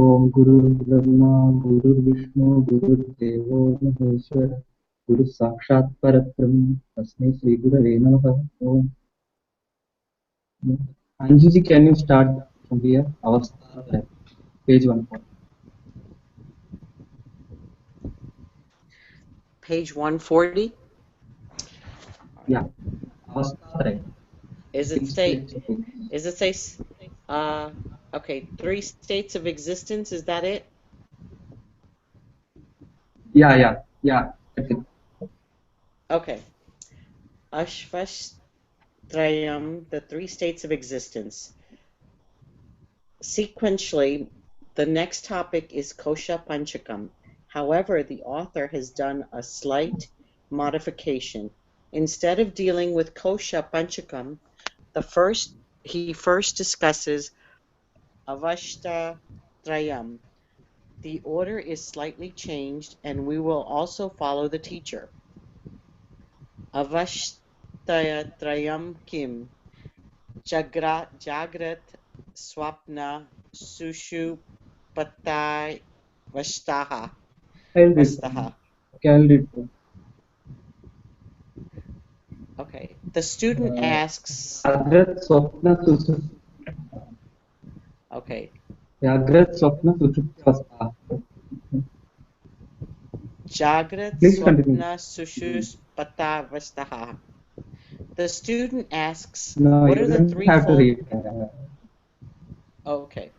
ओम गुरुर्ब्रह्मा गुरुर्विष्णु गुरुर्देवो महेश्वर गुरु साक्षात् परब्रह्म तस्मै श्री गुरवे नमः. ओम. Anju ji, can you start from here? Avastha, page 1. Page 140. Yeah, Avastha. Is it Six say? states of existence. Is it say? Okay. 3 states of existence. Is that it? Yeah. That's it. Okay. Ashvashtrayam, the 3 states of existence. Sequentially, the next topic is Kosha Panchakam. However, the author has done a slight modification. Instead of dealing with Kosha Panchakam, he first discusses Avashtatrayam. The order is slightly changed, and we will also follow the teacher. Avashtayatrayam kim Jagrat Swapna Sushupatay Vastaha. I'll read. Vastaha. I'll read. Okay. The student asks. Jagrat Swapna Sushupti. Okay. Jagrat Swapna Sushupti Avastha. Jagrat Please continue. Swapna Sushupatay Vastaha. The student asks, No, what you are the don't have to threefold? read. Okay.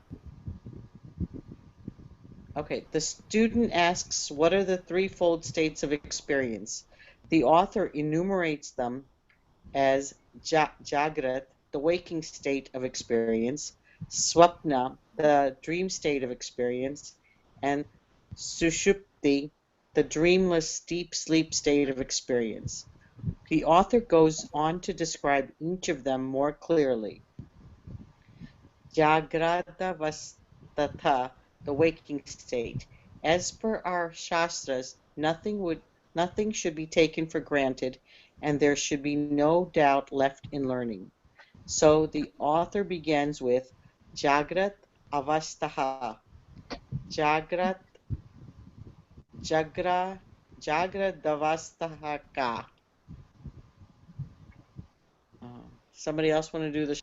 Okay, the student asks, what are the threefold states of experience? The author enumerates them as Jagrat, the waking state of experience, Swapna, the dream state of experience, and Sushupti, the dreamless deep sleep state of experience. The author goes on to describe each of them more clearly. Jagradavastha, the waking state. As per our Shastras, nothing should be taken for granted, and there should be no doubt left in learning. So the author begins with Jagrat Avastaha. Jagradavastaha ka. Somebody else want to do the?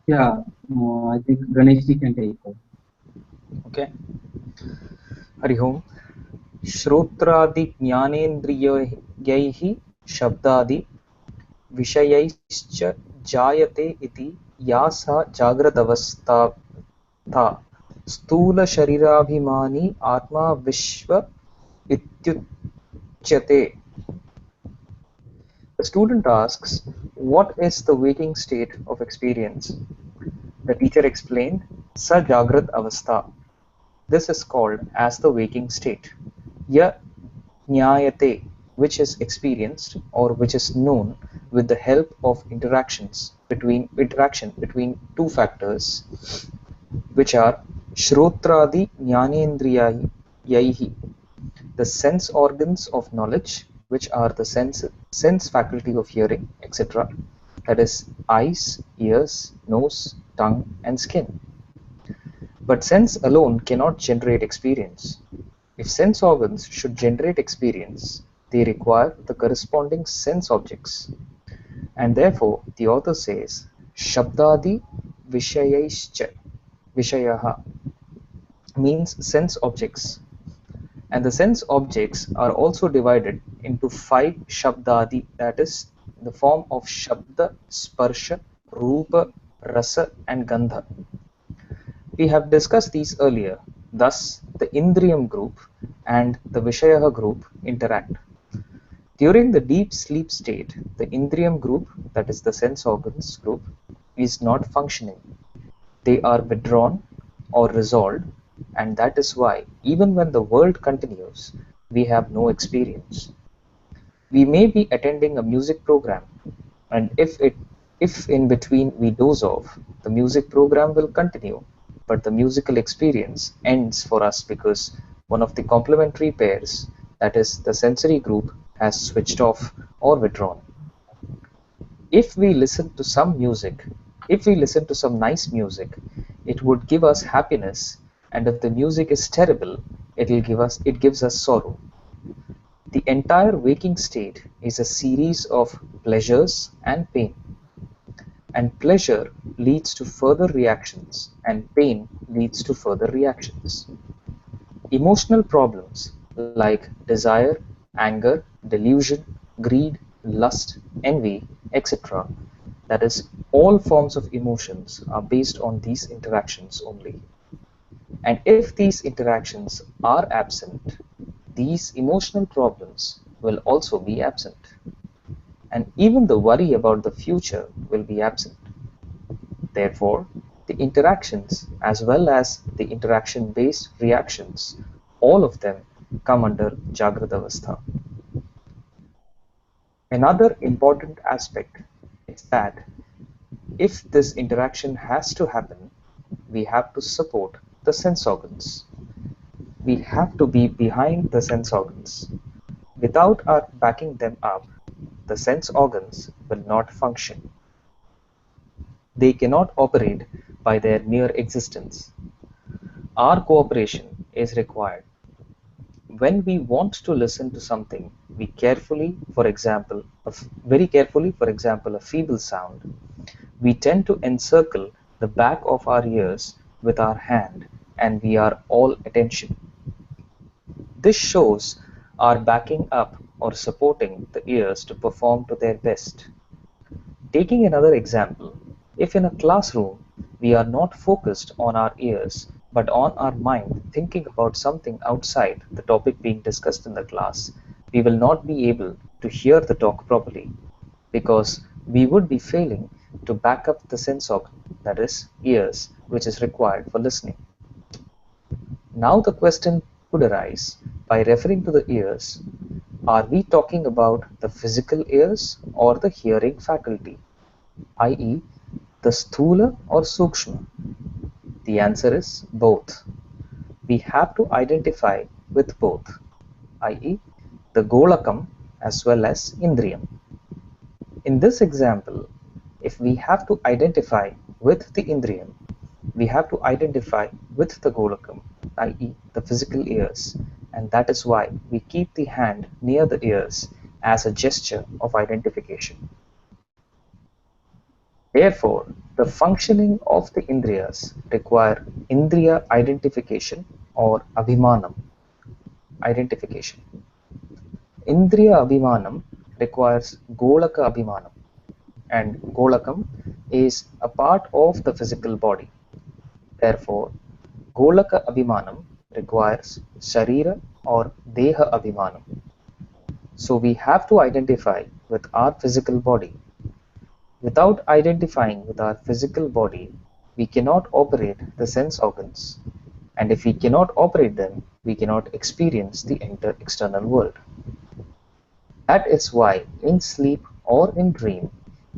Yeah, I think Ganesh ji can take it. Okay. Hari Om. श्रोत्रादि ज्ञानेन्द्रियैः शब्दादि विषयैश्च जायते इति या सा जाग्रदवस्था स्थूलशरीराभिमानी आत्मा विश्व इत्युच्यते. The student asks, what is the waking state of experience? The teacher explained, Sa Jagrat Avastha. This is called as the waking state. Ya Jnayate, which is experienced or which is known with the help of interaction between two factors, which are Shrotradi Jnanendriyaihi, the sense organs of knowledge, which are the sense faculty of hearing, etc. That is eyes, ears, nose, tongue, and skin. But sense alone cannot generate experience. If sense organs should generate experience, they require the corresponding sense objects. And therefore, the author says, Shabdadi Vishayaischa, Vishayaha, means sense objects. And the sense objects are also divided into 5 Shabdadi, that is, in the form of Shabda, Sparsha, Rupa, Rasa, and Gandha. We have discussed these earlier. Thus, the Indriyam group and the Vishayaha group interact. During the deep sleep state, the Indriyam group, that is the sense organs group, is not functioning. They are withdrawn or resolved, and that is why even when the world continues, we have no experience. We may be attending a music program, and if in between we doze off, the music program will continue, but the musical experience ends for us because one of the complementary pairs, that is the sensory group, has switched off or withdrawn. If we listen to some nice music, it would give us happiness, and if the music is terrible, it gives us sorrow. The entire waking state is a series of pleasures and pain, and pleasure leads to further reactions, and pain leads to further reactions. Emotional problems like desire, anger, delusion, greed, lust, envy, etc., that is, all forms of emotions are based on these interactions only. And if these interactions are absent, these emotional problems will also be absent. And even the worry about the future will be absent. Therefore, the interactions as well as the interaction-based reactions, all of them come under Jagrata Avastha. Another important aspect is that if this interaction has to happen, we have to support the sense organs. We have to be behind the sense organs. Without our backing them up, the sense organs will not function. They cannot operate by their mere existence. Our cooperation is required. When we want to listen to something, we carefully, for example, very carefully, for example, a feeble sound, we tend to encircle the back of our ears with our hand and we are all attention. This shows our backing up or supporting the ears to perform to their best. Taking another example, if in a classroom we are not focused on our ears but on our mind thinking about something outside the topic being discussed in the class, we will not be able to hear the talk properly because we would be failing to back up the sense organ, that is, ears, which is required for listening. Now the question could arise by referring to the ears, are we talking about the physical ears or the hearing faculty, i.e., the sthula or sukshma? The answer is both. We have to identify with both, i.e., the golakam as well as indriyam. In this example, if we have to identify with the indriyam, we have to identify with the golakam, i.e., the physical ears, and that is why we keep the hand near the ears as a gesture of identification. Therefore, the functioning of the indriyas require indriya identification or abhimanam identification. Indriya abhimanam requires golaka abhimanam, and golakam is a part of the physical body. Therefore, golaka abhimanam requires sharira or deha abhimanam. So we have to identify with our physical body. Without identifying with our physical body, we cannot operate the sense organs, and if we cannot operate them, we cannot experience the external world. That is why in sleep or in dream,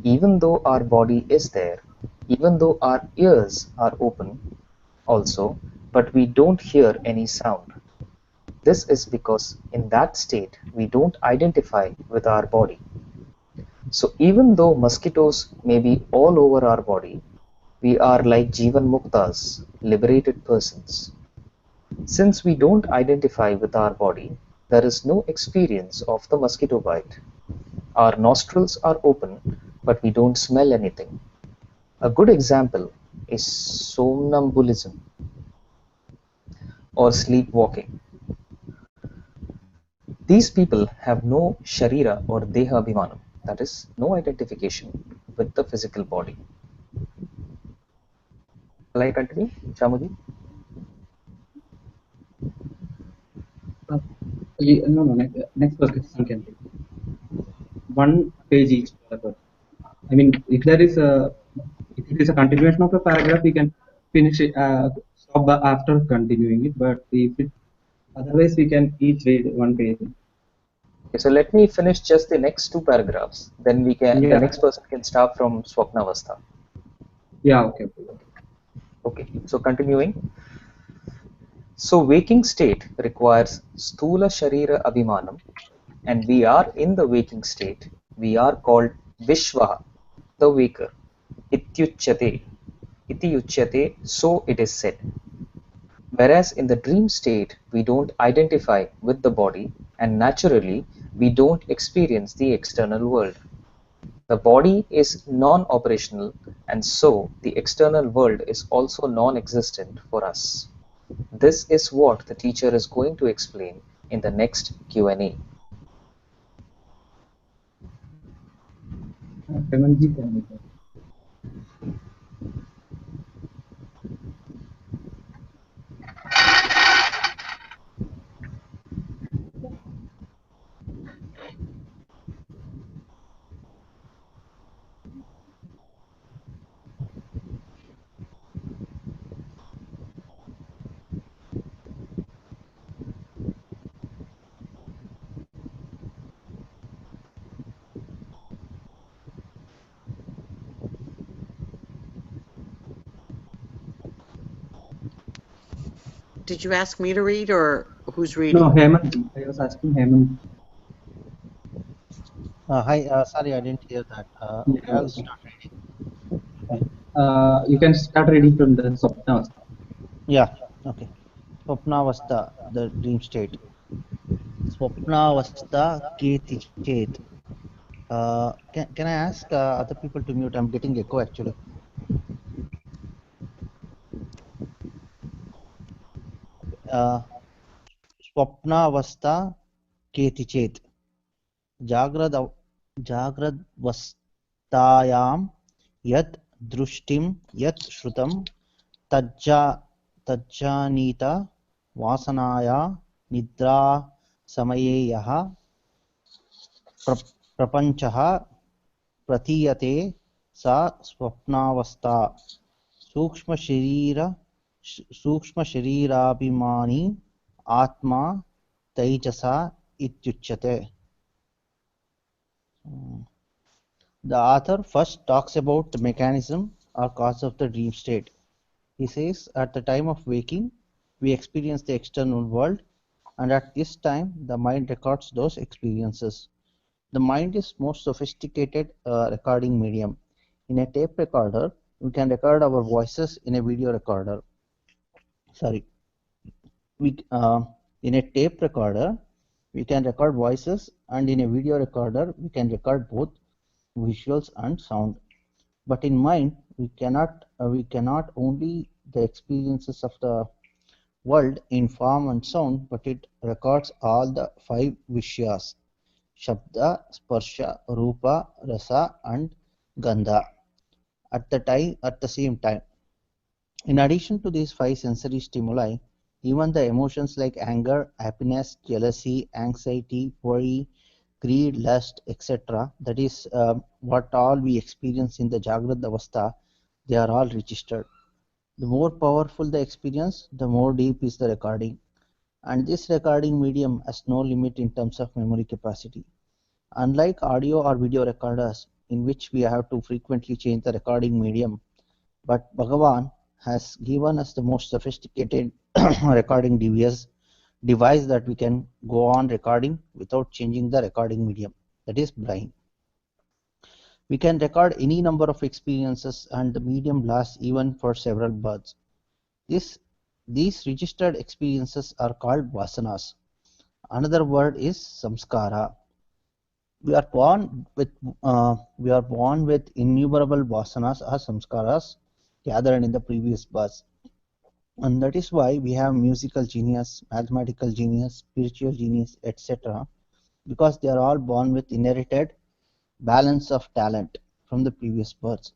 even though our body is there, even though our ears are open also, but we don't hear any sound. This is because in that state, we don't identify with our body. So even though mosquitoes may be all over our body, we are like Jivan Muktas, liberated persons. Since we don't identify with our body, there is no experience of the mosquito bite. Our nostrils are open, but we don't smell anything. A good example is somnambulism or sleepwalking. These people have no sharira or deha abhimanam, that is, no identification with the physical body. Shall I continue, Shamuji? No, no, next question can be one page each paragraph. I mean, if it is a continuation of a paragraph, we can finish it, stop after continuing it. But if it, otherwise, we can each read one page. Okay, so let me finish just the next two paragraphs. Then the Yeah, next person can start from Swapnavastha. yeah, okay, okay, okay. Okay, so continuing. So waking state requires sthula sharira abhimanam, and we are in the waking state. We are called Vishwa, the waker. Ityuchyate. iti uchyate, so it is said. Whereas in the dream state, we don't identify with the body and naturally we don't experience the external world. The body is non-operational and so the external world is also non-existent for us. This is what the teacher is going to explain in the next Q&A. Hemanji, can you go? Did you ask me to read or who's No, reading? Hemanji. I was asking Hemanji. Hi, sorry, I didn't hear that. Okay, Yeah, I'll okay. start reading. Fine. You can start reading from the Swapna. Yeah, okay. Swapnavastha, the dream state. Swapnavastha keti chet. Can I ask other people to mute? I'm getting echo actually. Uh, Swapnavastha keti chet. Jagrad Jagradvastayam yat drushtim yat shrutam tajjanita vasanaya nidra samaye yaha प्रपञ्चः प्रतीयते सा स्वप्नावस्था सूक्ष्मशरीराभिमानी आत्मा तैजसा इत्युच्यते. The author first talks about the mechanism or cause of the dream state. He says at the time of waking, we experience the external world, and at this time, the mind records those experiences. The mind is most sophisticated recording medium. In a tape recorder, we can record our voices. In a video recorder, sorry, we in a tape recorder, we can record voices, and in a video recorder, we can record both visuals and sound. But in mind, we cannot only the experiences of the world in form and sound, but it records all the five vishyas: Shabda, Sparsha, Rupa, Rasa, and Gandha at the same time. In addition to these five sensory stimuli, even the emotions like anger, happiness, jealousy, anxiety, worry, greed, lust, etc., that is what all we experience in the Jagrad Avastha, they are all registered. The more powerful the experience, the more deep is the recording. And this recording medium has no limit in terms of memory capacity. Unlike audio or video recorders, in which we have to frequently change the recording medium, but Bhagavan has given us the most sophisticated recording device that we can go on recording without changing the recording medium, that is brain. We can record any number of experiences and the medium lasts even for several births. These registered experiences are called vasanas. Another word is samskara. We are born with innumerable vasanas or samskaras gathered in the previous births. And that is why we have musical genius, mathematical genius, spiritual genius, etc. Because they are all born with inherited balance of talent from the previous births.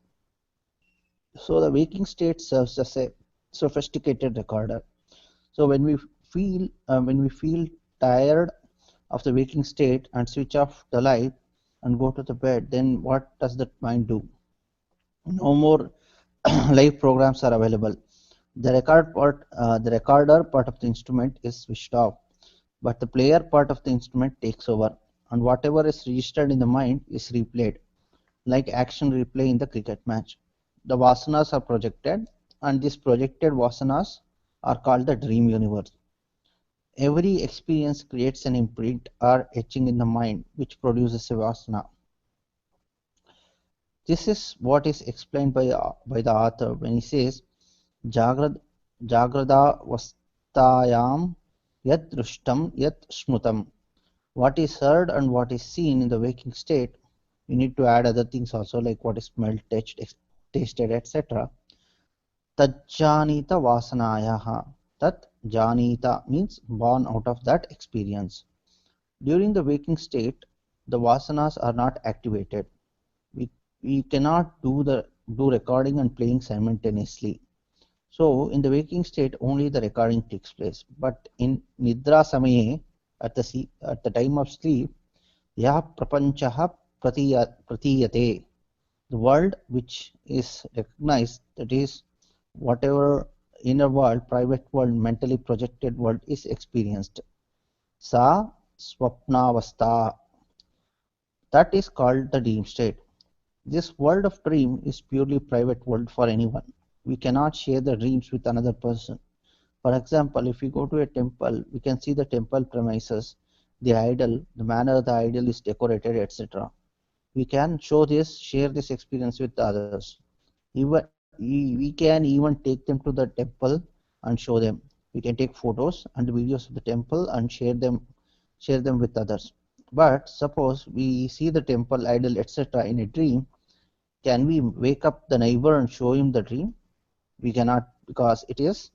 So the waking state serves as a sophisticated recorder. So when we feel tired of the waking state and switch off the light and go to the bed, then what does that mind do? No more live programs are available. The recorder part of the instrument is switched off, but the player part of the instrument takes over, and whatever is registered in the mind is replayed, like action replay in the cricket match. The vasanas are projected, and these projected vasanas are called the dream universe. Every experience creates an imprint or etching in the mind, which produces a vasana. This is what is explained by the author when he says Jagrad Jagradavastayam yat drushtam yat shmutam. What is heard and what is seen in the waking state, we need to add other things also like what is smelled, touched, tasted, etc. Tajjanita vasanayaha. Tat janita means born out of that experience. During the waking state, the vasanas are not activated. We, we cannot do recording and playing simultaneously. So in the waking state, only the recording takes place. But in nidra samaye, at the time of sleep, yah prapanchaha pratiyate, the world which is recognized, that is, whatever inner world, private world, mentally projected world is experienced. Sa swapnavastha, that is called the dream state. This world of dream is purely private world for anyone. We cannot share the dreams with another person. For example, if we go to a temple, we can see the temple premises, the idol, the manner the idol is decorated, etc. We can share this experience with others. Even we can even take them to the temple and show them. We can take photos and videos of the temple and share them with others. But suppose we see the temple idol, etc. in a dream, can we wake up the neighbor and show him the dream? We cannot, because it is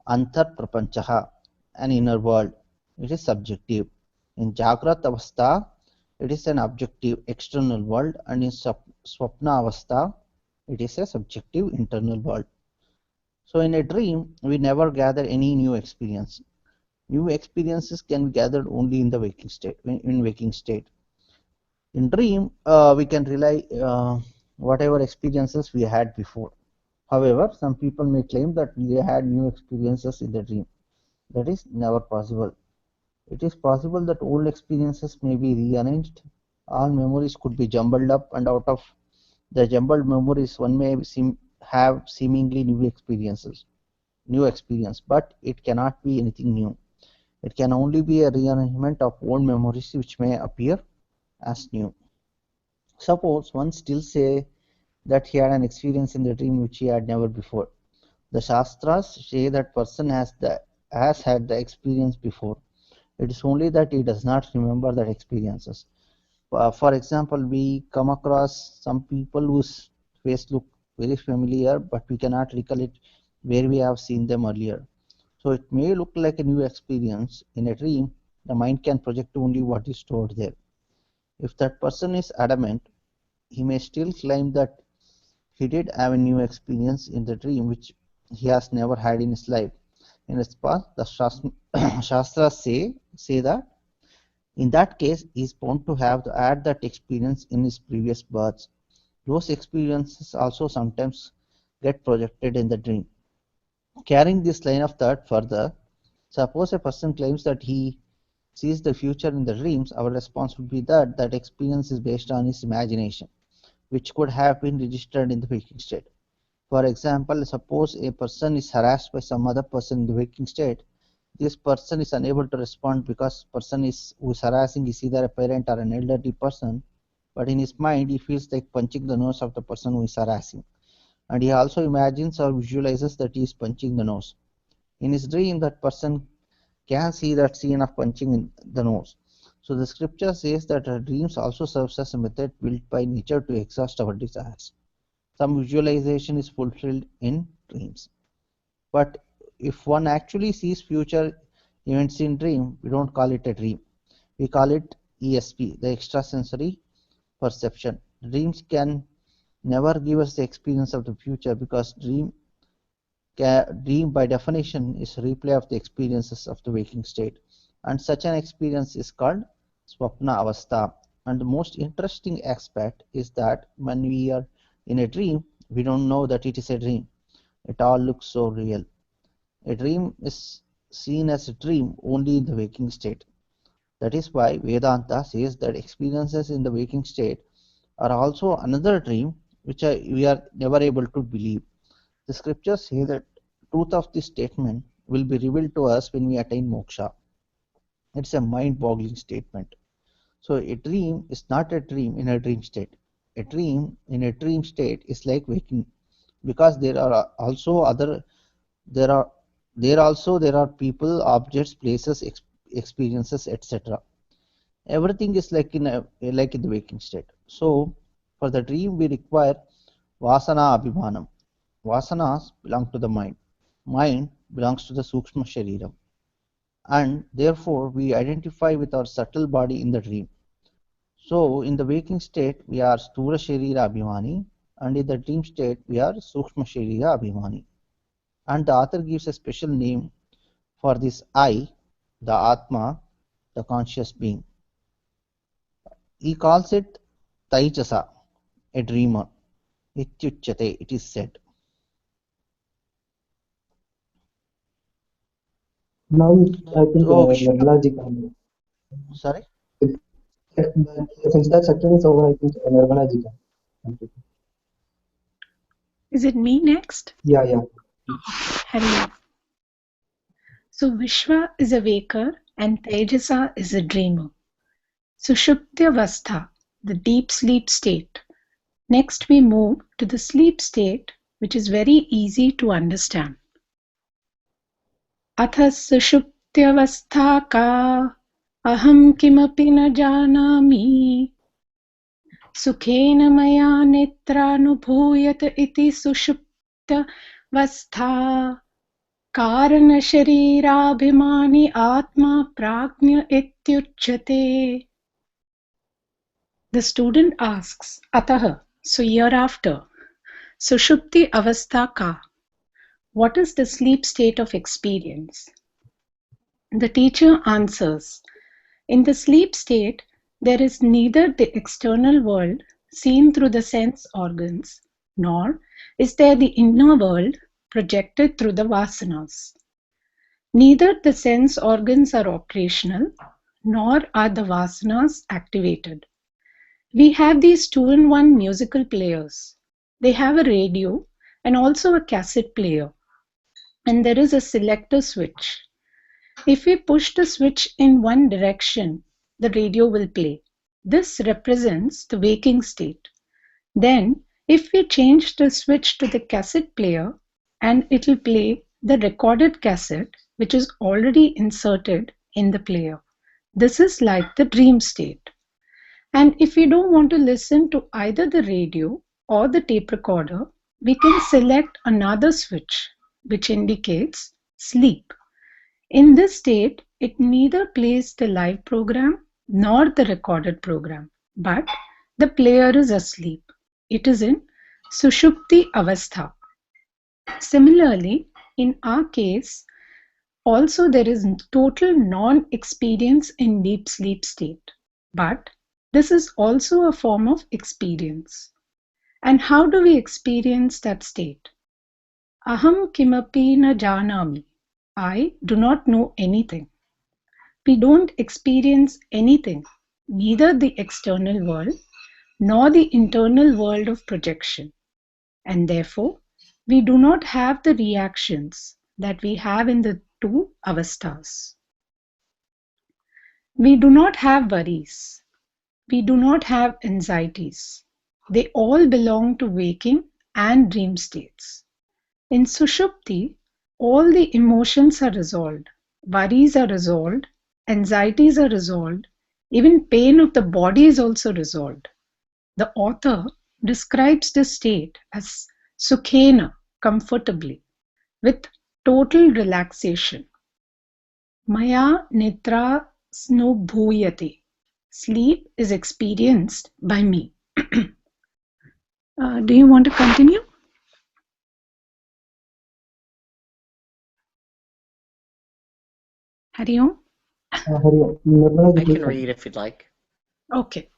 antar prapanchaha, an inner world. It is subjective. In Jagrat Avastha, it is an objective external world, and in Swapna Avastha, it is a subjective internal world. So in a dream, we never gather any new experience. New experiences can be gathered only in the waking state. In waking state, in dream, we can rely whatever experiences we had before. However, some people may claim that they had new experiences in the dream. That is never possible. It is possible that old experiences may be rearranged. All memories could be jumbled up, and out of the jumbled memories, one may have seemingly new experience, but it cannot be anything new. It can only be a rearrangement of old memories which may appear as new. Suppose one still say that he had an experience in the dream which he had never before. The Shastras say that person has had the experience before. It is only that he does not remember that experiences. For example, we come across some people whose face look very familiar, but we cannot recollect where we have seen them earlier. So it may look like a new experience. In a dream, the mind can project only what is stored there. If that person is adamant, he may still claim that he did have a new experience in the dream which he has never had in his life. In response, the Shastras say that in that case, he is bound to have to add that experience in his previous births. Those experiences also sometimes get projected in the dream. Carrying this line of thought further, suppose a person claims that he sees the future in the dreams, our response would be that that experience is based on his imagination, which could have been registered in the waking state. For example, suppose a person is harassed by some other person in the waking state. This person is unable to respond because person who is harassing is either a parent or an elderly person, but in his mind he feels like punching the nose of the person who is harassing, and he also imagines or visualizes that he is punching the nose. In his dream, that person can see that scene of punching in the nose. So the scripture says that our dreams also serves as a method built by nature to exhaust our desires. Some visualization is fulfilled in dreams. But if one actually sees future events in dream, we don't call it a dream. We call it ESP, the extrasensory perception. Dreams can never give us the experience of the future because dream by definition is a replay of the experiences of the waking state. And such an experience is called Swapna Avastha. And the most interesting aspect is that when we are in a dream, we don't know that it is a dream. It all looks so real. A dream is seen as a dream only in the waking state. That is why Vedanta says that experiences in the waking state are also another dream which we are never able to believe. The scriptures say that truth of this statement will be revealed to us when we attain moksha. It's a mind-boggling statement. So a dream is not a dream in a dream state. A dream in a dream state is like waking, because there are also other there are there are people, objects, places, experiences, etc. Everything is like in the waking state. So for the dream we require vasana abhimanam. Vasanas belong to the mind. Mind belongs to the sukshma shariram, and therefore we identify with our subtle body in the dream. So in the waking state we are sthula sharira abhimani, and in the dream state we are sukshma sharira abhimani. And the author gives a special name for this I, the Atma, the conscious being. He calls it Taijasa, a dreamer. Ityuchyate, it is said. Now, I think So, Nirmala ji can. sorry? Since that section is over, I think Nirmala ji can. Is it me next? Yeah, yeah. Hello. So Vishwa is a waker and Tejasa is a dreamer. Sushuptyavastha, the deep sleep state. Next we move to the sleep state, which is very easy to understand. Atha sushuptyavastha ka aham kimapi na janami sukhena maya netraanubhuyat iti sushuptyavastha कारण शरीराभिमानी आत्मा prajna ityuchyate. The student asks, Ataha, so hereafter, Sushupti avastha ka, what is the sleep state of experience? The teacher answers, in the sleep state, there is neither the external world seen through the sense organs, nor is there the inner world projected through the vasanas. Neither the sense organs are operational, nor are the vasanas activated. We have these two-in-one musical players. They have a radio and also a cassette player. And there is a selector switch. If we push the switch in one direction, the radio will play. This represents the waking state. Then, if we change the switch to the cassette player, and it will play the recorded cassette, which is already inserted in the player. This is like the dream state. And if we don't want to listen to either the radio or the tape recorder, we can select another switch, which indicates sleep. In this state, it neither plays the live program nor the recorded program, but the player is asleep. It is in Sushupti Avastha. Similarly, in our case, also there is total non-experience in deep sleep state. But this is also a form of experience. And how do we experience that state? Aham kimapi na janami. I do not know anything. We don't experience anything, neither the external world nor the internal world of projection. And therefore, we do not have the reactions that we have in the two avasthas. We do not have worries. We do not have anxieties. They all belong to waking and dream states. In Sushupti, all the emotions are resolved, worries are resolved, anxieties are resolved, even pain of the body is also resolved. The author describes the state as sukhena, comfortably, with total relaxation. Maya nitra snubhuyate. Sleep is experienced by me. Do you want to continue? Hari Om? I can read if you'd like. Okay.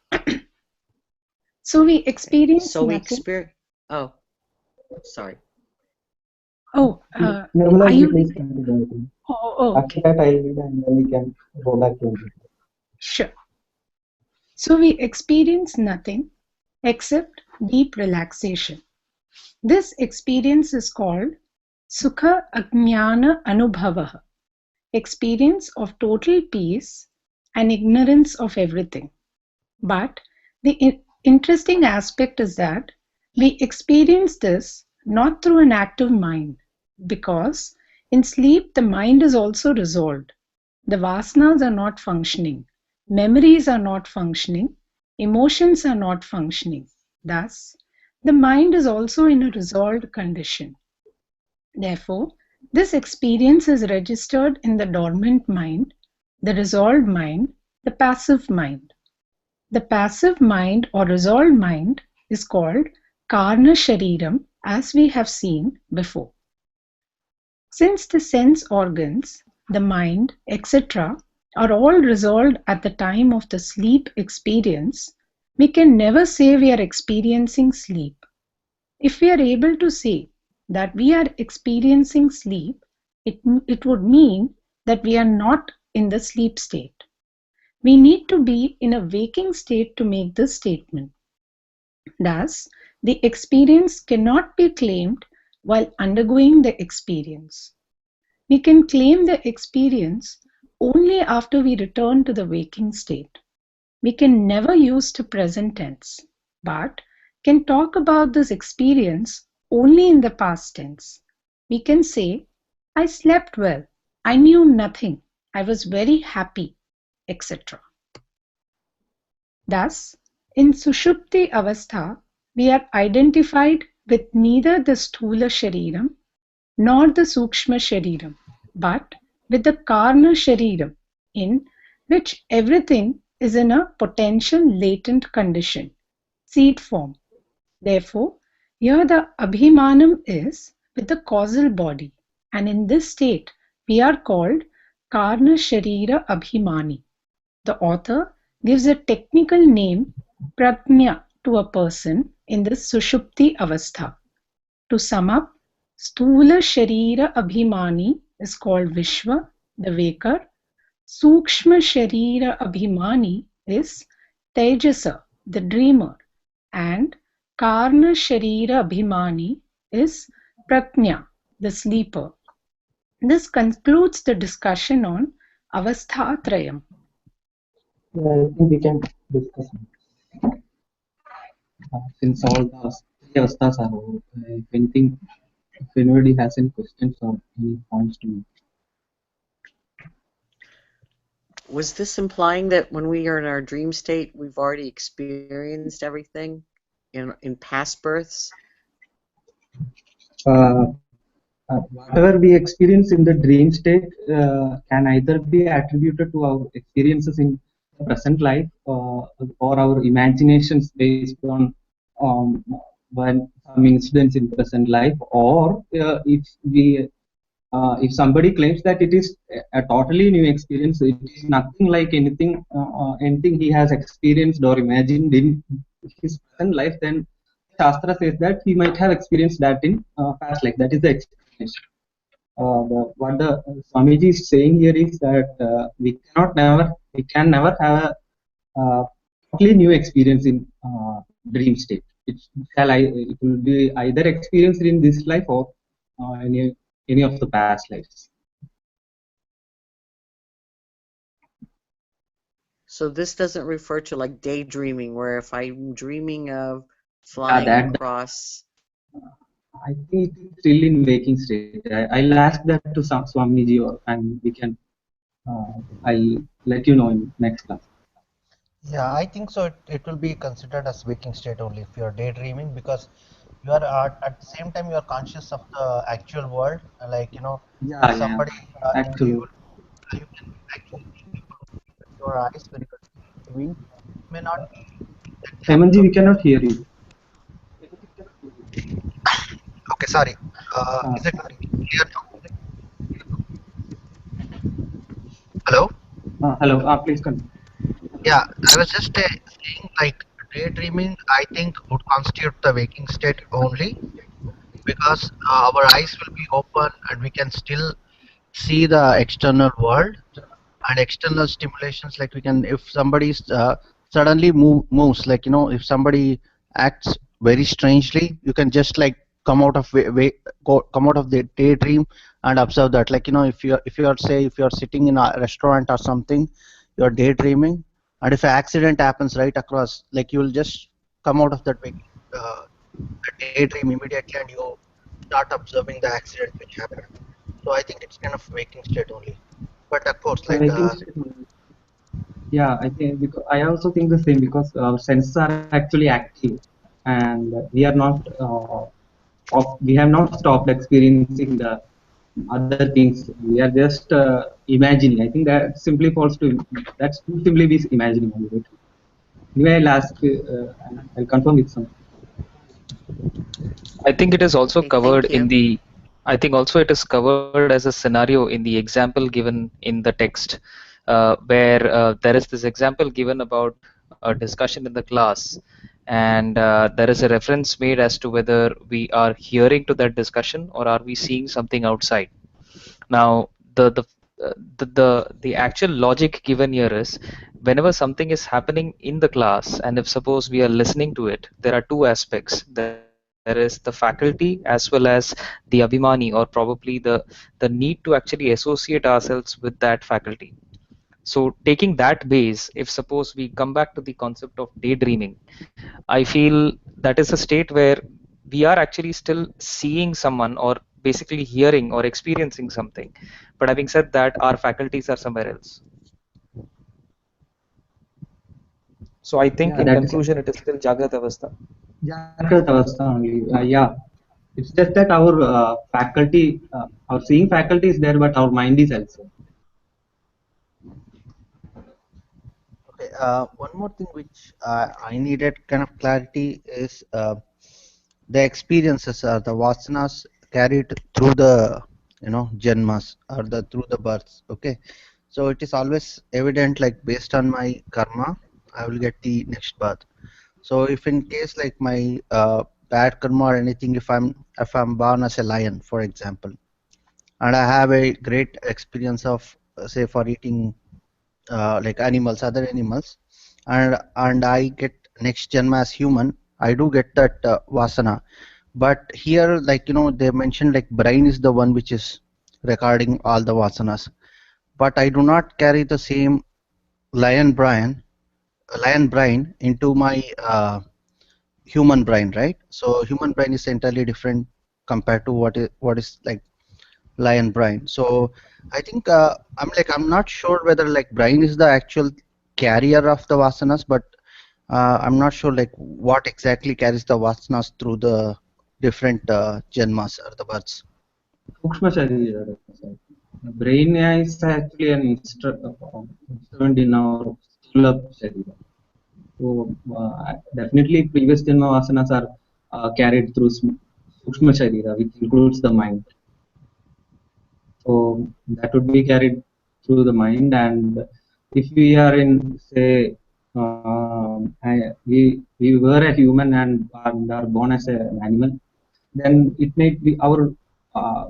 So we experience So we nothing. experience. Oh, sorry. Oh, Nirmala are ji, you please reading? continue. Oh, After okay. that, I'll read and then we can go back to it. Sure. So we experience nothing except deep relaxation. This experience is called Sukha Ajnana Anubhavaha, experience of total peace and ignorance of everything. But the interesting aspect is that we experience this not through an active mind, because in sleep the mind is also resolved. The vasanas are not functioning, memories are not functioning, emotions are not functioning. Thus, the mind is also in a resolved condition. Therefore, this experience is registered in the dormant mind, the resolved mind, the passive mind. The passive mind or resolved mind is called Karna Shariram, as we have seen before. Since the sense organs, the mind, etc., are all resolved at the time of the sleep experience, we can never say we are experiencing sleep. If we are able to say that we are experiencing sleep, it would mean that we are not in the sleep state. We need to be in a waking state to make this statement. Thus, the experience cannot be claimed while undergoing the experience. We can claim the experience only after we return to the waking state. We can never use the present tense, but can talk about this experience only in the past tense. We can say, I slept well, I knew nothing, I was very happy, etc. Thus, in Sushupti Avastha, we are identified with neither the Sthula Shariram nor the Sukshma Shariram, but with the Karna Shariram, in which everything is in a potential latent condition, seed form. Therefore, here the Abhimanam is with the causal body, and in this state we are called Karna Sharira Abhimani. The author gives a technical name, Prajna, to a person in this Sushupti Avastha. To sum up, Sthula Sharira Abhimani is called Vishwa, the waker. Sukshma Sharira Abhimani is Tejasa, the dreamer. And Karna Sharira Abhimani is Prajna, the sleeper. This concludes the discussion on Avasthatrayam. I think we can discuss since all the three avasthas are over. If anything, if anybody has any questions or any points to make. Was this implying that when we are in our dream state, we've already experienced everything in past births? Uh, Whatever we experience in the dream state can either be attributed to our experiences in the present life or our imaginations based on when some incidents in present life, or if somebody claims that it is a totally new experience, it is nothing like anything he has experienced or imagined in his present life, then Shastra says that he might have experienced that in past life. That is the explanation. What the Swamiji is saying here is that we can never have a totally new experience in dream state. It will be either experienced in this life or any of the past lives. So this doesn't refer to like daydreaming, where if I'm dreaming of Yeah, flying that across. I think it is still in waking state. I'll ask that to Swamiji, and we can. I'll let you know in next class. Yeah, I think so. It will be considered as waking state only if you're daydreaming, because you are at the same time you are conscious of the actual world. Like, if Yeah, yeah. somebody, Actually, you can actually see people with your eyes when you're daydreaming. You may not be exactly Hemanji, we observing. cannot hear you. Okay, sorry. Uh, Is it clear now? Hello? Hello. Please continue. Yeah, I was just saying like daydreaming, I think would constitute the waking state only, because our eyes will be open and we can still see the external world and external stimulations. Like, we can, if somebody suddenly moves, like, if somebody acts very strangely, you can just like come out of come out of the daydream and observe that. Like, if you're sitting in a restaurant or something, you're daydreaming, and if an accident happens right across, like, you'll just come out of that waking daydream immediately and you start observing the accident which happened. So I think it's kind of waking state only. But of course, A like waking state. Yeah, I think because I also think the same because our senses are actually active, and we are not. We have not stopped experiencing the other things. We are just imagining. I think that simply falls to that's too simply be imagining only. Right? Anyway, I'll ask. I'll confirm with some. I think it is also Okay, covered thank in you. the. I think also it is covered as a scenario in the example given in the text, where there is this example given about a discussion in the class, and there is a reference made as to whether we are hearing to that discussion or are we seeing something outside. Now, the actual logic given here is whenever something is happening in the class, and if suppose we are listening to it, there are two aspects. There is the faculty as well as the abhimani, or probably the need to actually associate ourselves with that faculty. So taking that base, if suppose we come back to the concept of daydreaming, I feel that is a state where we are actually still seeing someone or basically hearing or experiencing something. But having said that, our faculties are somewhere else. So I think Yeah, in that's conclusion, it is still Jagrat Avastha. Jagrata Avastha only. Yeah, it's just that our faculty, our seeing faculty is there, but our mind is also. okay, one more thing which I needed kind of clarity is the experiences or the vasanas carried through the janmas or the through the births. Okay, so it is always evident like based on my karma, I will get the next birth. So if in case like my bad karma or anything, if I'm born as a lion, for example, and I have a great experience of say for eating like animals, other animals, and I get next janma as human, I do get that vasana. But here, like they mentioned like brain is the one which is recording all the vasanas. But I do not carry the same lion brain, lion brain into my human brain, right? So human brain is entirely different compared to what is like lion brain. So I think I'm not sure whether like brain is the actual carrier of the vasanas, but I'm not sure like what exactly carries the vasanas through the different janmas or the births. Sukshma Sharira. Brain is actually an instrument in our Stula Sharira. So definitely previous Janma Vasanas are carried through Sukshma Sharira, which includes the mind. So that would be carried through the mind. And if we are in, say, we were a human and are born as an animal, then it may be uh,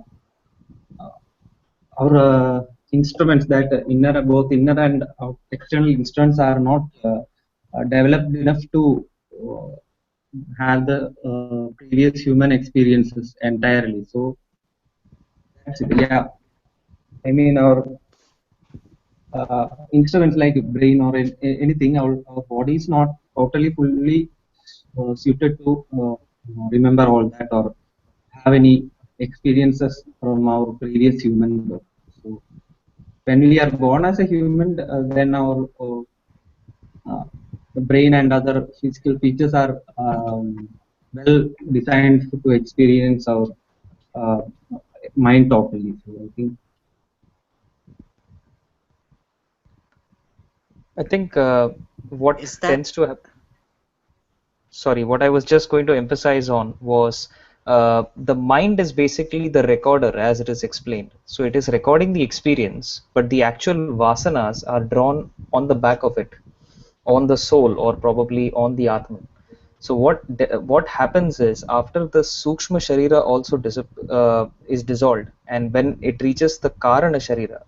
our instruments that inner both inner and external instruments are not developed enough to uh, have the previous human experiences entirely. So that's it. Yeah, I mean our instruments like brain or anything, our body is not totally fully suited to remember all that or have any experiences from our previous human birth. So when we are born as a human, then our uh, the brain and other physical features are well designed to experience our uh, mind totally. So I think I think what Is that tends to happen. Sorry, what I was just going to emphasize on was the mind is basically the recorder as it is explained. So it is recording the experience, but the actual vasanas are drawn on the back of it, on the soul, or probably on the Atman. So what happens is after the Sukshma Sharira also is dissolved, and when it reaches the Karana Sharira,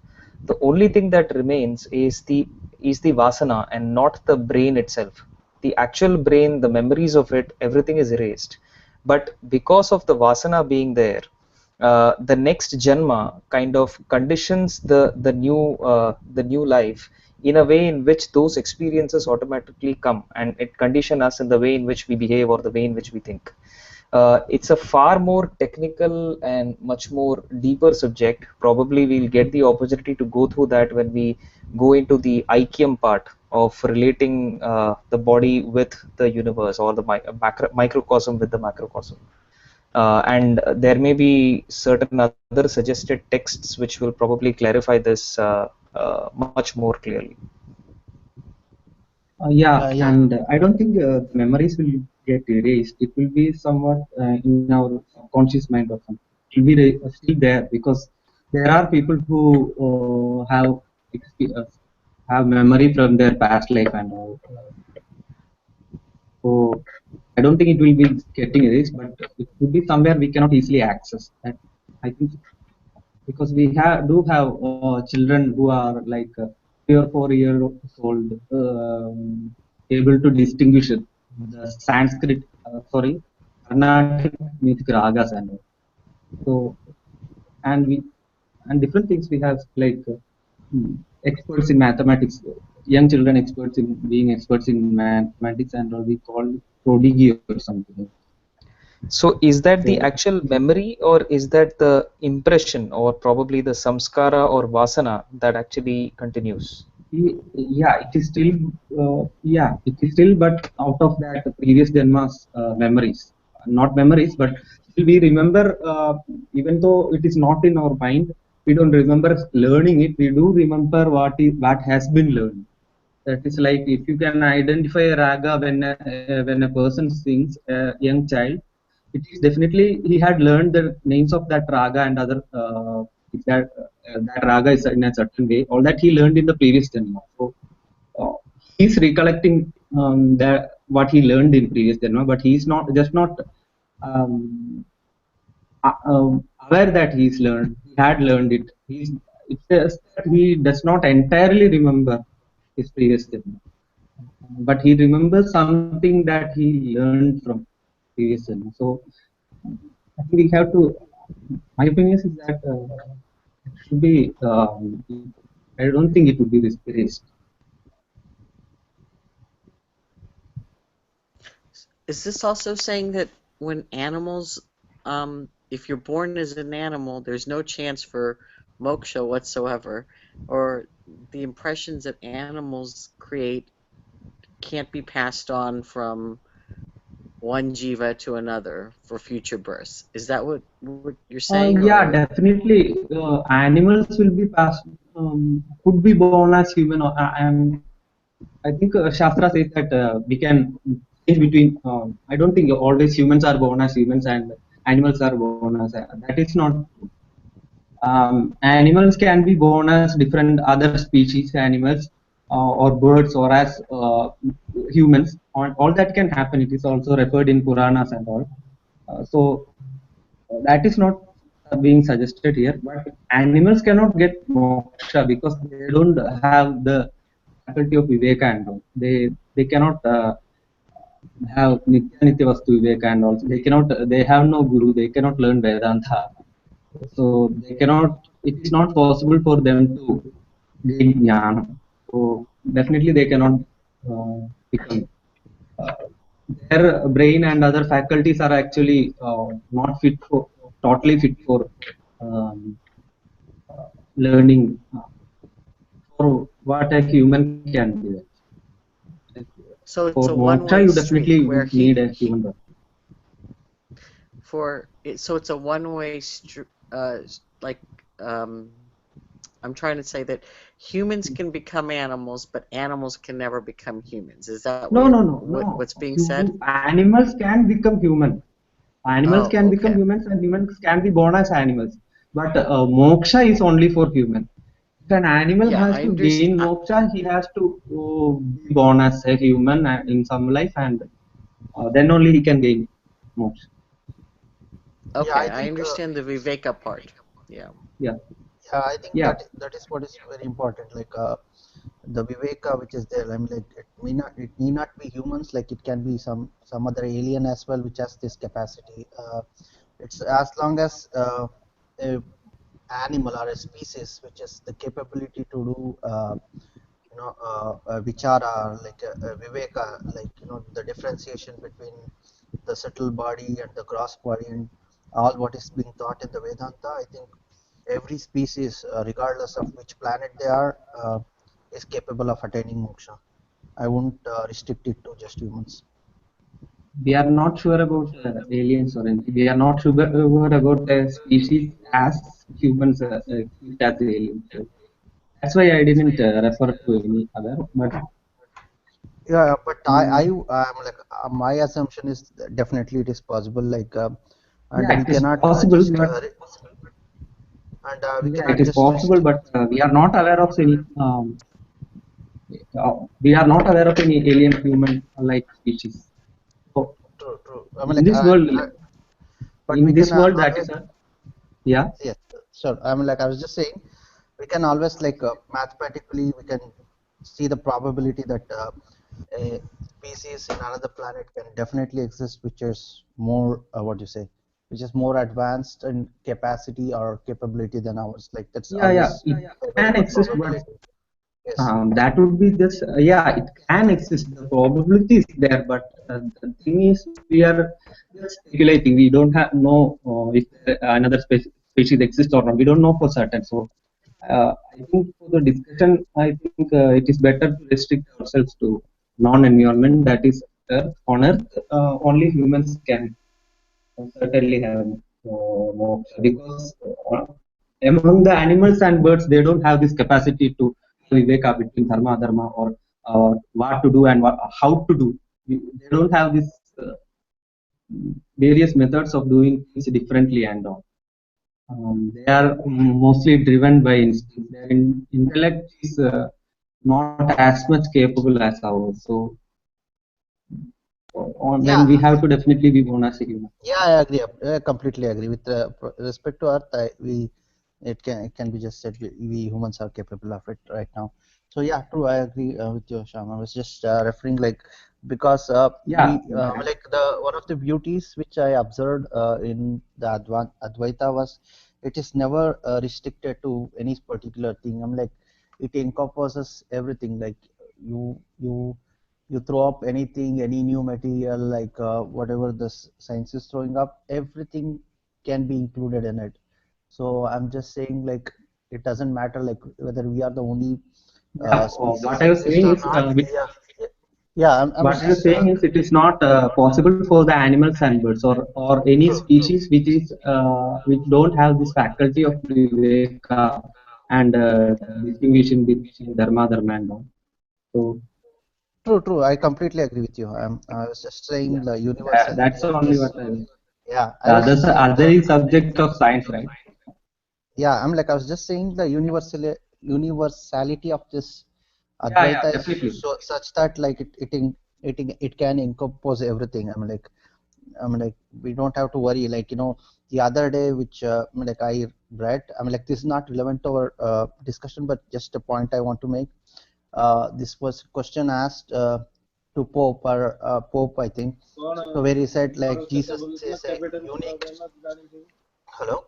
the only thing that remains is the Vasana and not the brain itself. The actual brain, the memories of it, everything is erased. But because of the Vasana being there, the next Janma kind of conditions the new life in a way in which those experiences automatically come and it condition us in the way in which we behave or the way in which we think. It's a far more technical and much more deeper subject. Probably we'll get the opportunity to go through that when we go into the IQM part of relating the body with the universe, or the microcosm with the macrocosm. And there may be certain other suggested texts which will probably clarify this much more clearly. Yeah, Yeah. and I don't think the memories will get erased. It will be somewhat in our subconscious mind or something. It will be still there because there are people who have memory from their past life and all. So I don't think it will be getting erased, but it could be somewhere we cannot easily access. That I think because we have children who are like 3 or 4 years old, able to distinguish the Sanskrit, Carnatic music ragas and all. So and we and different things we have like experts in mathematics, young children experts in being experts in mathematics and all we call prodigy or something. So is that the So actual memory, or is that the impression, or probably the samskara or vasana that actually continues? Yeah, it is still, it is still, but out of that previous Janma's memories, not memories, but still we remember, even though it is not in our mind, we don't remember learning it, we do remember what has been learned. That is like if you can identify a raga when a person sings, a young child, it is definitely he had learned the names of that raga and other if that raga is in a certain way. All that he learned in the previous janma. So uh, he's recollecting that what he learned in previous janma, but he's not just not um, aware that he's learned. He had learned it. It's just that he does not entirely remember his previous janma, but he remembers something that he learned from previous janma. So I think we have to. My opinion is that it should be. I don't think it would be erased. Is this also saying that when animals, if you're born as an animal, there's no chance for moksha whatsoever, or the impressions that animals create can't be passed on from one jiva to another for future births? Is that what you're saying, Yeah, or definitely. Animals will be passed. Could be born as human. And I think Shastra says that we can change between. I don't think always humans are born as humans and animals are born as. That is not. Animals can be born as different other species animals or birds or as humans. All that can happen. It is also referred in Puranas and all. So that is not being suggested here. But animals cannot get moksha because they don't have the faculty of viveka and all. They cannot have nitya nitya vastu viveka and also they cannot. They have no guru. They cannot learn Vedanta. So they cannot. It is not possible for them to gain jnana. So definitely they cannot become. Uh, their brain and other faculties are actually not fit for totally fit for um, learning for what a human can do. so For it's a moksha, one-way you definitely street where would need a human body. so it's a one-way street, like um I'm trying to say that humans can become animals, but animals can never become humans. Is that No, no, no, no. what's being said? Animals can become human. Animals Oh, can become okay. humans, and humans can be born as animals. But moksha is only for human. If an animal Yeah, has I to gain understand. moksha, he has to be born as a human in some life, and then only he can gain moksha. Yeah, Okay, I I think understand the viveka part. Yeah. Yeah, yeah, I think yeah. that is what is very important. Like the viveka which is there. I mean, like it need not be humans. Like it can be some other alien as well, which has this capacity. It's as long as a animal or a species which has the capability to do vichara, like viveka, like the differentiation between the subtle body and the gross body, and all what is being taught in the Vedanta. I think every species, regardless of which planet they are, is capable of attaining moksha. I won't restrict it to just humans. We are not sure about aliens or anything. We are not sure about the species as humans exist as aliens. So that's why I didn't refer to any other. But Yeah, but um, I'm like my assumption is that definitely it is possible. Like, and yeah, we it is cannot possible. just But and we yeah, it cannot is just possible. But we are not aware of any. We are not aware of any alien human-like species. So true. I mean, in like, this world, but we can that always is a yeah. yes, sure. I mean, like I was just saying, we can always like mathematically we can see the probability that a species in another planet can definitely exist, which is more what do you say, which is more advanced in capacity or capability than ours. Like that's Yeah, always it a very can good exist, but probability. Yes. that would be just yeah, it can exist. The probability is there, but the thing is, we are just speculating. We don't have know if another species exists or not. We don't know for certain. So I think for the discussion, I think it is better to restrict ourselves to non-environment. That is Earth. On Earth, only humans can certainly have moksha because uh, among the animals and birds they don't have this capacity to viveka between dharma dharma or what to do and how to do. They don't have this various methods of doing things differently and all. They are mostly driven by instinct. Their intellect is not as much capable as ours. So then Yeah, we have to definitely be monastic. yeah, I agree. I completely agree. With respect to Earth, it can be just said we humans are capable of it right now. So yeah, true. I agree with you, Sham. I was just referring like because Yeah, like the one of the beauties which I observed in the Advaita was it is never restricted to any particular thing. I'm like it encompasses everything. Like you you throw up anything, any new material, like whatever the science is throwing up, everything can be included in it. So I'm just saying, like, it doesn't matter, like, whether we are the only yeah. species What I was exist saying or is, not. Yeah, yeah, yeah. I what was I was just saying is, it is not possible for the animals and birds or any true. species which don't have this faculty of viveka and distinguishing between dharma, dharma, and all. So True. I completely agree with you. I was just saying yeah, the universality that's of only this. what I was. Yeah, The I was just saying other the. is subject of science, right? Yeah, I was just saying the universality of this Yeah, Advaita is definitely. so such that like it can encompass everything. I mean like we don't have to worry. Like the other day which like I read. Like this is not relevant to our discussion, but just a point I want to make. This was question asked to Pope, I think. So where he said like Jesus is a unique. Hello.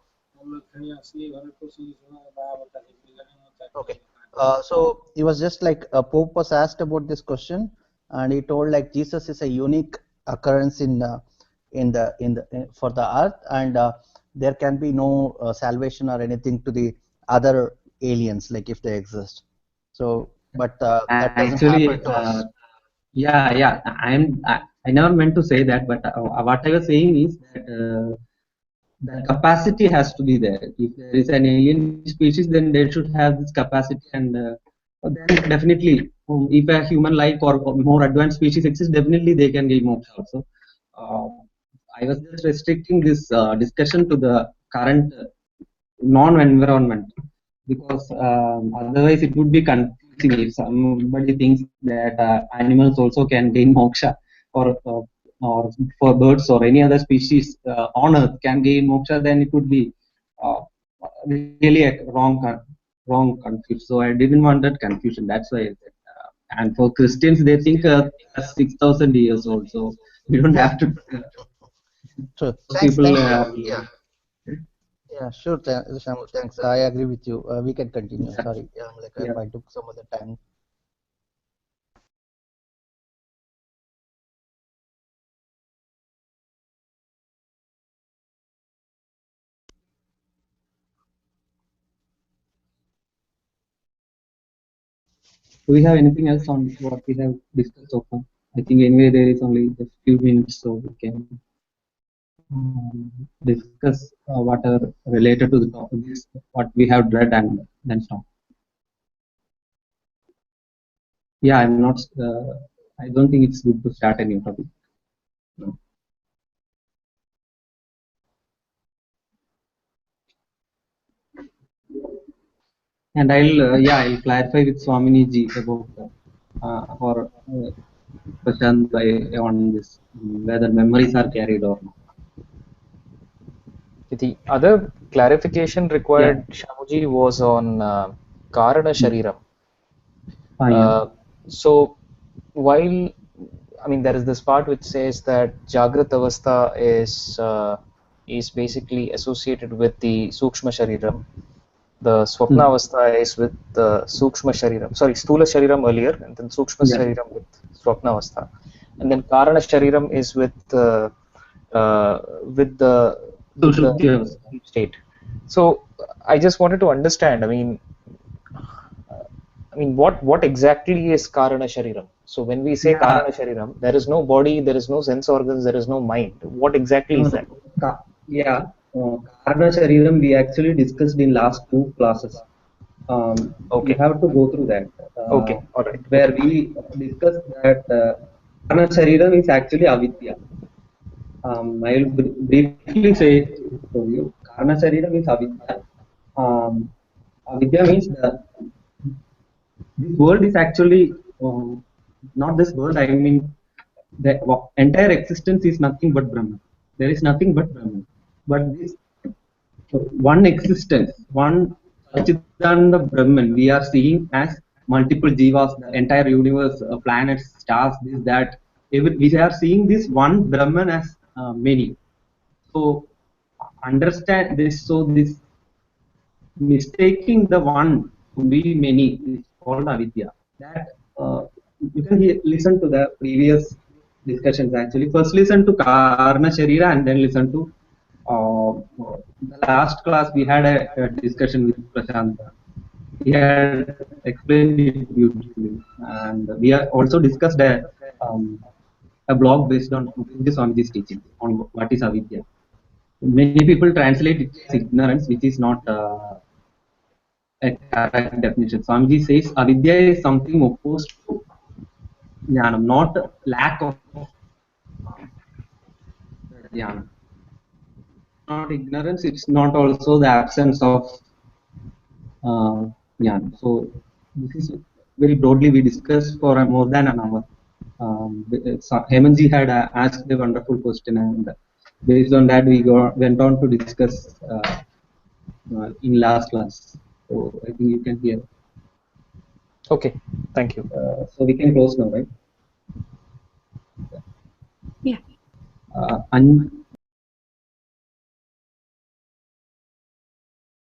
Okay. So he was just like Pope was asked about this question, and he told like Jesus is a unique occurrence for the earth, and there can be no salvation or anything to the other aliens, like if they exist. So, but that doesn't Actually, happen to us. yeah. I never meant to say that, but what I was saying is that the capacity has to be there. If there is an alien species, then they should have this capacity, and then definitely, if a human like or more advanced species exists, definitely they can gain moksha also. Uh, I was just restricting this discussion to the current non-environment because otherwise it would be confusing if somebody thinks that animals also can gain moksha or for birds or any other species on earth can gain moksha, then it would be uh, really a wrong confusion. So I didn't want that confusion. That's why I said. And for Christians, they think Earth has 6,000 years old, so we don't Yeah. have to. So Most thanks, people, thanks. Yeah, sure. Shamu, thanks. I agree with you. We can continue. yeah, Sorry. Yeah, like yeah. I took some of the time. Do we have anything else on what we have discussed so far? I think anyway there is only just few minutes, so we can discuss what are related to the topic, what we have read, and then stop. Yeah, I'm not. I don't think it's good to start a new topic. No. And I'll clarify with Swamini ji about or Prashant on this, whether memories are carried or not. The other clarification Yeah. required, Shamuji, was on Karana Shariram. Yeah. So while, I mean, there is this part which says that Jagrat Avastha is basically associated with the Sukshma Shariram. The Swapna Avastha is with the Sukshma Shariram. Sorry, Stula Shariram earlier, and then Sukshma Yeah. Shariram with Swapna Avastha. And then Karana Shariram is with the Sushupti Avastha. deep state. So I just wanted to understand. I mean, what exactly is Karana Shariram? So when we say Yeah. Karana Shariram, there is no body, there is no sense organs, there is no mind. What exactly is that? Yeah. Karana Shariram we actually discussed in last two classes. You Okay. have to go through that. Okay. All right. Where Okay. we discussed that Karana Shariram is actually avidya. I'll briefly say it for you. Karana Shariram is avidya. Avidya means this world is actually not this world. I mean, the entire existence is nothing but Brahman. There is nothing but Brahman. But this one existence, one Satchidananda Brahman, we are seeing as multiple jivas, the entire universe, planets, stars, this, that. We are seeing this one Brahman as many. So understand this. So this mistaking the one to be many is called avidya. That you can listen to the previous discussions actually. First listen to Karna Sharira and then listen to the last class we had a discussion with Prashant. He had explained it beautifully, and we have also discussed a blog based on Swamiji's teaching on what is avidya. Many people translate it as ignorance, which is not a correct definition. Swamiji says avidya is something opposed to jnanam, not lack of jnana. Not ignorance, it's not also the absence of jnana. So this is very broadly we discussed for more than an hour. Hemanji had asked a wonderful question, and based on that we went on to discuss in last class. So I think you can hear. Okay. Thank you. So we can close now, right? Yeah.